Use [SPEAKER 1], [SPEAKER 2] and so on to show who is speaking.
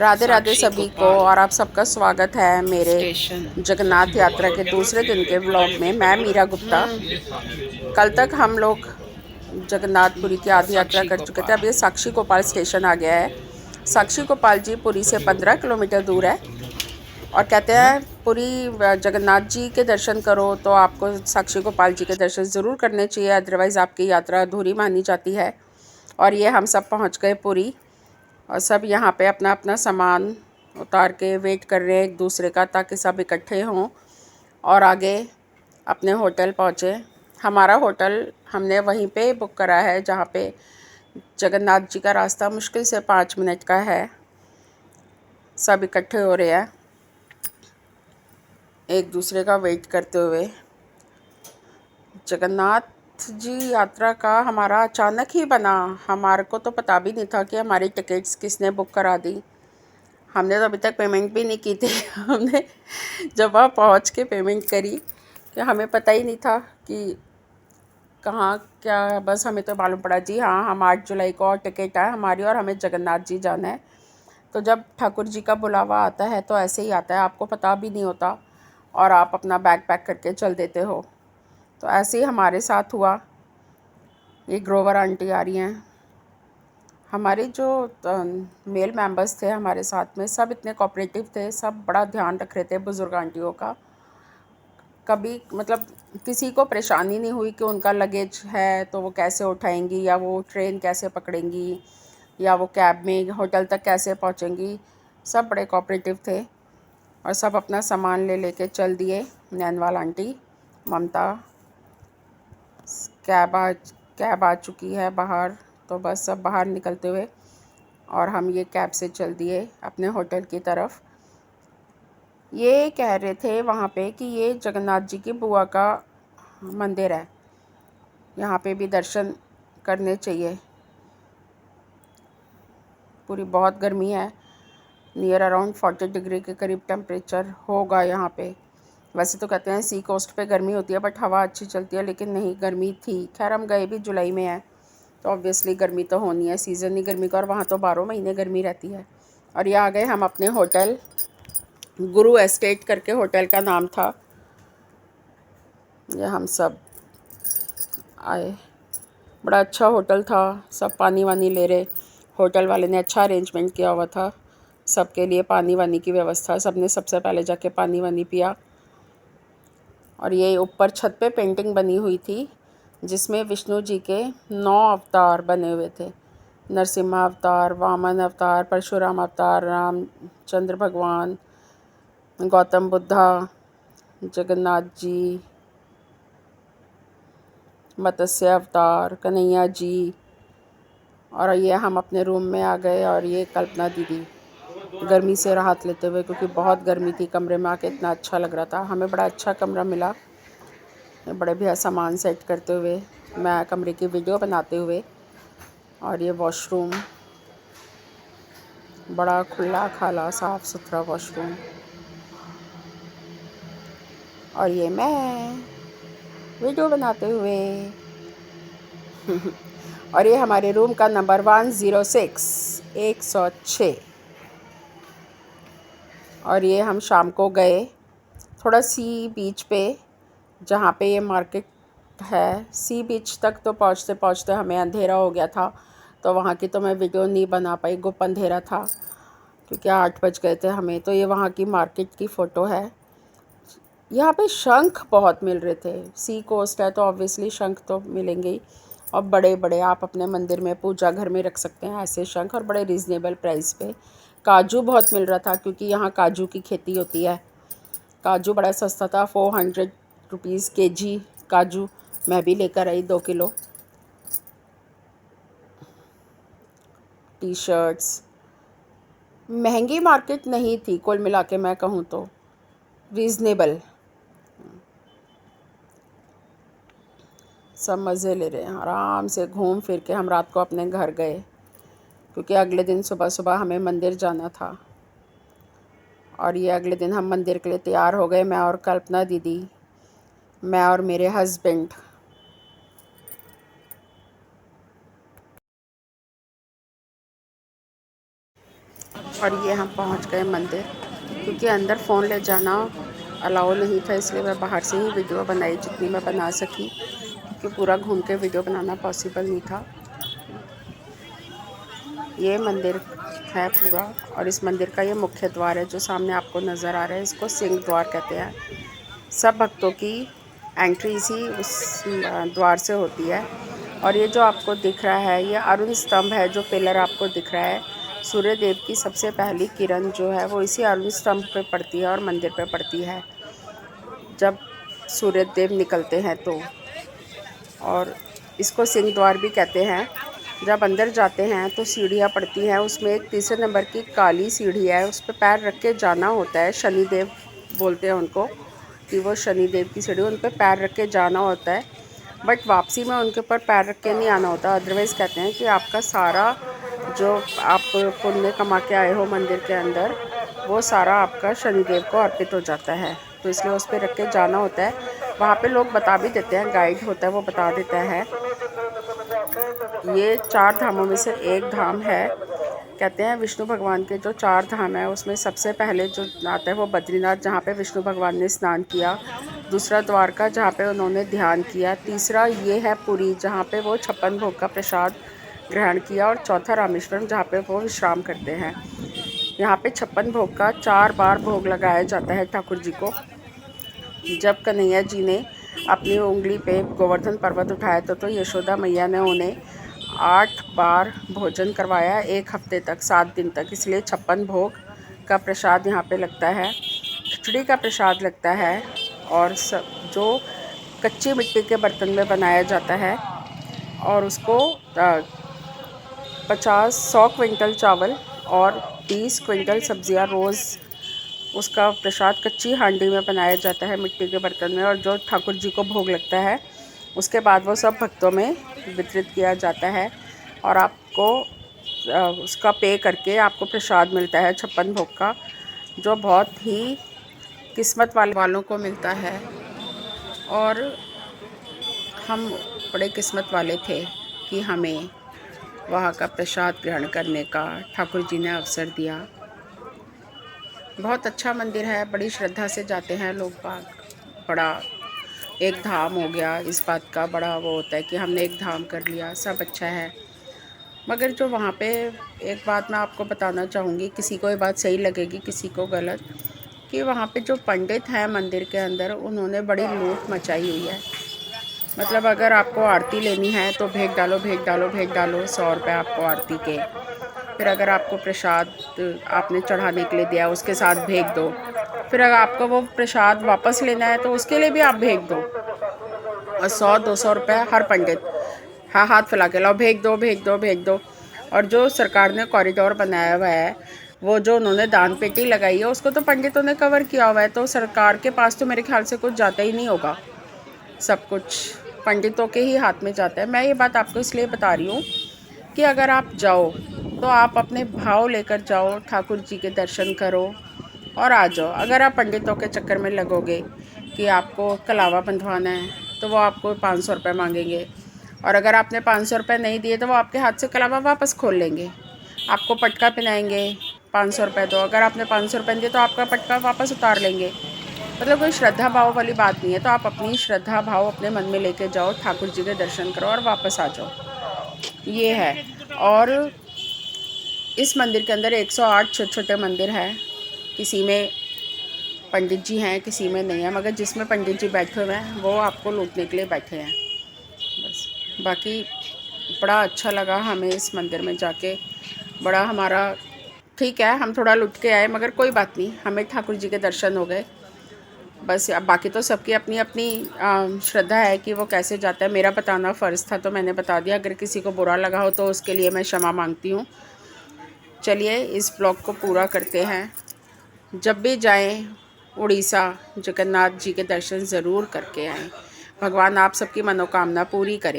[SPEAKER 1] राधे राधे सभी को, और आप सबका स्वागत है मेरे
[SPEAKER 2] स्टेशन।
[SPEAKER 1] जगन्नाथ यात्रा के दूसरे दिन के व्लॉग में। मैं मीरा गुप्ता। कल तक हम लोग जगन्नाथपुरी की आधी यात्रा
[SPEAKER 2] साक्षी
[SPEAKER 1] कर चुके थे।
[SPEAKER 2] गोपाल।
[SPEAKER 1] अब ये साक्षी गोपाल स्टेशन आ गया है। साक्षी गोपाल जी पुरी से 15 किलोमीटर दूर है, और कहते हैं पुरी जगन्नाथ जी के दर्शन करो तो आपको साक्षी गोपाल जी के दर्शन ज़रूर करने चाहिए, अदरवाइज़ आपकी यात्रा अधूरी मानी जाती है। और ये हम सब पहुंच गए पुरी, और सब यहाँ पे अपना अपना सामान उतार के वेट कर रहे हैं एक दूसरे का, ताकि सब इकट्ठे हों और आगे अपने होटल पहुँचे। हमारा होटल हमने वहीं पे बुक करा है जहाँ पे जगन्नाथ जी का रास्ता मुश्किल से 5 मिनट का है। सब इकट्ठे हो रहे हैं एक दूसरे का वेट करते हुए। जगन्नाथ जी यात्रा का हमारा अचानक ही बना। हमारे को तो पता भी नहीं था कि हमारी टिकट्स किसने बुक करा दी। हमने तो अभी तक पेमेंट भी नहीं की थी। हमने जब वहाँ पहुँच के पेमेंट करी कि हमें पता ही नहीं था कि कहाँ क्या, बस हमें तो मालूम पड़ा जी हाँ हम 8 जुलाई को और टिकट है हमारी और हमें जगन्नाथ जी जाना है। तो जब ठाकुर जी का बुलावा आता है तो ऐसे ही आता है, आपको पता भी नहीं होता और आप अपना बैग पैक करके चल देते हो। तो ऐसे ही हमारे साथ हुआ। ये ग्रोवर आंटी आ रही हैं। हमारे जो मेल मेंबर्स थे हमारे साथ में, सब इतने कोऑपरेटिव थे, सब बड़ा ध्यान रख रहे थे बुज़ुर्ग आंटियों का। कभी मतलब किसी को परेशानी नहीं हुई कि उनका लगेज है तो वो कैसे उठाएंगी, या वो ट्रेन कैसे पकड़ेंगी, या वो कैब में होटल तक कैसे पहुंचेंगी। सब बड़े कोऑपरेटिव थे और सब अपना सामान ले लेके चल दिए। नैनवाल आंटी, ममता, कैब आ चुकी है बाहर, तो बस सब बाहर निकलते हुए और हम ये कैब से चल दिए अपने होटल की तरफ। ये कह रहे थे वहाँ पे कि ये जगन्नाथ जी की बुआ का मंदिर है, यहाँ पे भी दर्शन करने चाहिए। पूरी बहुत गर्मी है, नियर अराउंड 40 डिग्री के करीब टेम्परेचर होगा यहाँ पे। वैसे तो कहते हैं सी कोस्ट पे गर्मी होती है बट हवा अच्छी चलती है, लेकिन नहीं, गर्मी थी। खैर हम गए भी जुलाई में है तो ऑब्वियसली गर्मी तो होनी है, सीज़न ही गर्मी का, और वहाँ तो 12 महीने गर्मी रहती है। और ये आ गए हम अपने होटल, गुरु एस्टेट करके होटल का नाम था। ये हम सब आए, बड़ा अच्छा होटल था, सब पानी वानी ले रहे। होटल वाले ने अच्छा अरेंजमेंट किया हुआ था सबके लिए, पानी वानी की व्यवस्था। सबने सबसे पहले जाके पानी वानी पिया। और ये ऊपर छत पे पेंटिंग बनी हुई थी जिसमें विष्णु जी के 9 अवतार बने हुए थे। नरसिम्हा अवतार, वामन अवतार, परशुराम अवतार, रामचंद्र भगवान, गौतम बुद्धा, जगन्नाथ जी, मत्स्य अवतार, कन्हैया जी। और ये हम अपने रूम में आ गए, और ये कल्पना दीदी गर्मी से राहत लेते हुए, क्योंकि बहुत गर्मी थी, कमरे में आके इतना अच्छा लग रहा था। हमें बड़ा अच्छा कमरा मिला, बड़े भैया सामान सेट करते हुए, मैं कमरे की वीडियो बनाते हुए। और ये वॉशरूम बड़ा खुला खाला साफ़ सुथरा वॉशरूम। और ये मैं वीडियो बनाते हुए। और ये हमारे रूम का नंबर 106, 106। और ये हम शाम को गए थोड़ा सी बीच पे, जहाँ पे ये मार्केट है। सी बीच तक तो पहुँचते पहुँचते हमें अंधेरा हो गया था, तो वहाँ की तो मैं वीडियो नहीं बना पाई, गुप अंधेरा था, क्योंकि 8 बज गए थे हमें। तो ये वहाँ की मार्केट की फ़ोटो है। यहाँ पे शंख बहुत मिल रहे थे, सी कोस्ट है तो ऑब्वियसली शंख तो मिलेंगे ही। और बड़े बड़े आप अपने मंदिर में, पूजा घर में रख सकते हैं ऐसे शंख, और बड़े रीज़नेबल प्राइस पे। काजू बहुत मिल रहा था क्योंकि यहाँ काजू की खेती होती है। काजू बड़ा सस्ता था, 400 रुपीज़ kg काजू। मैं भी लेकर आई 2 किलो। टी शर्ट्स, महंगी मार्केट नहीं थी कुल मिला के, मैं कहूँ तो रीज़नेबल। सब मज़े ले रहे हैं, आराम से घूम फिर के हम रात को अपने घर गए, क्योंकि अगले दिन सुबह सुबह हमें मंदिर जाना था। और ये अगले दिन हम मंदिर के लिए तैयार हो गए, मैं और कल्पना दीदी, मैं और मेरे हस्बैंड। और ये हम पहुंच गए मंदिर, क्योंकि अंदर फ़ोन ले जाना अलाउ नहीं था, इसलिए मैं बाहर से ही वीडियो बनाई जितनी मैं बना सकी, क्योंकि पूरा घूम के वीडियो बनाना पॉसिबल नहीं था। ये मंदिर है पूरा, और इस मंदिर का ये मुख्य द्वार है जो सामने आपको नज़र आ रहा है, इसको सिंह द्वार कहते हैं। सब भक्तों की एंट्री इसी उस द्वार से होती है। और ये जो आपको दिख रहा है ये अरुण स्तंभ है, जो पिलर आपको दिख रहा है, सूर्य देव की सबसे पहली किरण जो है वो इसी अरुण स्तंभ पे पड़ती है और मंदिर पे पड़ती है जब सूर्य देव निकलते हैं तो। और इसको सिंह द्वार भी कहते हैं। जब अंदर जाते हैं तो सीढ़ियाँ पड़ती हैं, उसमें एक तीसरे नंबर की काली सीढ़ी है, उस पर पैर रख के जाना होता है। शनिदेव बोलते हैं उनको, कि वो शनिदेव की सीढ़ी, उन पर पैर रख के जाना होता है, बट वापसी में उनके ऊपर पैर रख के नहीं आना होता। अदरवाइज़ कहते हैं कि आपका सारा जो आप पुण्य कमा के आए हो मंदिर के अंदर, वो सारा आपका शनिदेव को अर्पित हो जाता है, तो इसलिए उस पर रख के जाना होता है। वहाँ पे लोग बता भी देते हैं, गाइड होता है वो बता देता है। ये 4 धामों में से एक धाम है। कहते हैं विष्णु भगवान के जो 4 धाम है उसमें सबसे पहले जो आता है वो बद्रीनाथ, जहाँ पे विष्णु भगवान ने स्नान किया। दूसरा द्वारका, जहाँ पे उन्होंने ध्यान किया। तीसरा ये है पुरी, जहाँ पे वो 56 भोग का प्रसाद ग्रहण किया। और चौथा रामेश्वरम, जहाँ पे वो विश्राम करते हैं। यहाँ पे 56 भोग का 4 बार भोग लगाया जाता है ठाकुर जी को। जब कन्हैया जी ने अपनी उंगली पे गोवर्धन पर्वत उठाया तो यशोदा मैया ने उन्हें 8 बार भोजन करवाया, 1 हफ्ते तक, 7 दिन तक। इसलिए 56 भोग का प्रसाद यहाँ पे लगता है। खिचड़ी का प्रसाद लगता है, और सब जो कच्ची मिट्टी के बर्तन में बनाया जाता है, और उसको 100 क्विंटल चावल और 20 क्विंटल सब्जियां रोज़, उसका प्रसाद कच्ची हांडी में बनाया जाता है मिट्टी के बर्तन में, और जो ठाकुर जी को भोग लगता है उसके बाद वो सब भक्तों में वितरित किया जाता है। और आपको उसका पे करके आपको प्रसाद मिलता है 56 भोग का, जो बहुत ही किस्मत वालों को मिलता है। और हम बड़े किस्मत वाले थे कि हमें वहाँ का प्रसाद ग्रहण करने का ठाकुर जी ने अवसर दिया। बहुत अच्छा मंदिर है, बड़ी श्रद्धा से जाते हैं लोग बाग। बड़ा एक धाम हो गया, इस बात का बड़ा वो होता है कि हमने एक धाम कर लिया, सब अच्छा है। मगर जो वहाँ पे एक बात मैं आपको बताना चाहूँगी, किसी को ये बात सही लगेगी किसी को गलत, कि वहाँ पे जो पंडित हैं मंदिर के अंदर, उन्होंने बड़ी लूट मचाई हुई है। मतलब अगर आपको आरती लेनी है तो भेंट डालो भेंट डालो भेंट डालो, 100 रुपये आपको आरती के। फिर अगर आपको प्रसाद आपने चढ़ाने के लिए दिया उसके साथ भेज दो। फिर अगर आपको वो प्रसाद वापस लेना है तो उसके लिए भी आप भेज दो, और 100-200 रुपये हर पंडित। हाँ, हाथ फैला के लाओ, भेज दो भेज दो भेज दो। और जो सरकार ने कॉरिडोर बनाया हुआ है, वो जो उन्होंने दान पेटी लगाई है, उसको तो पंडितों ने कवर किया हुआ है, तो सरकार के पास तो मेरे ख्याल से कुछ जाता ही नहीं होगा। सब कुछ पंडितों के ही हाथ में जाता है। मैं ये बात आपको इसलिए बता रही हूँ कि अगर आप जाओ तो आप अपने भाव लेकर जाओ, ठाकुर जी के दर्शन करो और आ जाओ। अगर आप पंडितों के चक्कर में लगोगे कि आपको कलावा बंधवाना है तो वो आपको 500 रुपये मांगेंगे, और अगर आपने 500 रुपये नहीं दिए तो वो आपके हाथ से कलावा वापस खोल लेंगे। आपको पटका पहनाएंगे, 500 रुपये दो, अगर आपने 500 रुपये दिए तो आपका पटका वापस उतार लेंगे। मतलब कोई श्रद्धा भाव वाली बात नहीं है। तो आप अपनी श्रद्धा भाव अपने मन में लेके जाओ, ठाकुर जी के दर्शन करो और वापस आ जाओ, ये है। और इस मंदिर के अंदर 108 छोटे छोटे मंदिर हैं। किसी में पंडित जी हैं, किसी में नहीं है, मगर जिसमें पंडित जी बैठे हुए हैं वो आपको लूटने के लिए बैठे हैं बस। बाकी बड़ा अच्छा लगा हमें इस मंदिर में जाके। बड़ा हमारा ठीक है, हम थोड़ा लुट के आए, मगर कोई बात नहीं, हमें ठाकुर जी के दर्शन हो गए बस। अब बाकी तो सबकी अपनी अपनी श्रद्धा है कि वो कैसे जाता है। मेरा बताना फ़र्ज़ था तो मैंने बता दिया। अगर किसी को बुरा लगा हो तो उसके लिए मैं क्षमा मांगती हूँ। चलिए इस ब्लॉग को पूरा करते हैं। जब भी जाएं उड़ीसा, जगन्नाथ जी के दर्शन ज़रूर करके आएँ। भगवान आप सबकी मनोकामना पूरी करे।